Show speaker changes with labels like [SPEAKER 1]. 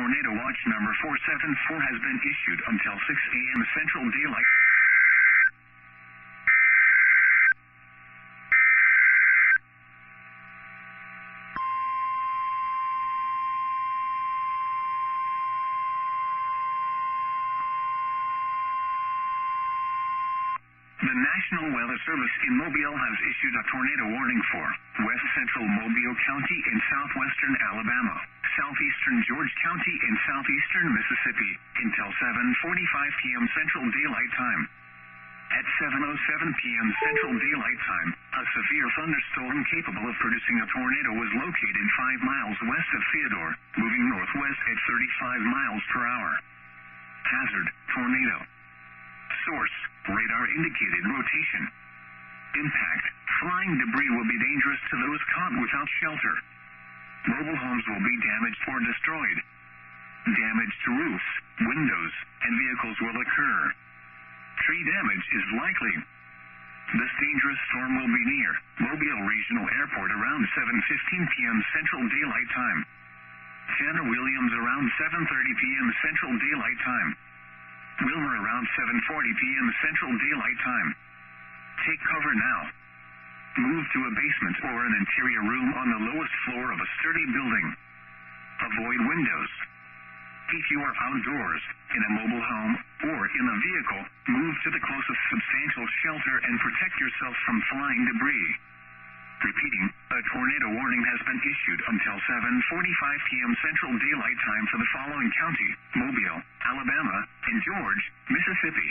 [SPEAKER 1] Tornado watch number 474 has been issued until 6 a.m. Central Daylight. The National Weather Service in Mobile has issued a tornado warning for west central Mobile County in southwestern Alabama, southeastern George County and southeastern Mississippi until 7:45 p.m. Central Daylight Time. At 7:07 p.m. Central Daylight Time, a severe thunderstorm capable of producing a tornado was located 5 miles west of Theodore, moving northwest at 35 miles per hour. Hazard: tornado. Source: radar indicated rotation. Impact: flying debris will be dangerous to those caught without shelter. Mobile homes will be damaged or destroyed. Damage to roofs, windows, and vehicles will occur. Tree damage is likely. This dangerous storm will be near Mobile Regional Airport around 7:15 p.m. Central Daylight Time. Tanner Williams around 7:30 p.m. Central Daylight Time. Wilmer around 7:40 p.m. Central Daylight Time. Take cover now. Move to a basement or an interior room on the lowest floor of a sturdy building. Avoid windows. If you are outdoors, in a mobile home, or in a vehicle, move to the closest substantial shelter and protect yourself from flying debris. Repeating, a tornado warning has been issued until 7:45 p.m. Central Daylight Time for the following county: Mobile, Alabama, and George, Mississippi.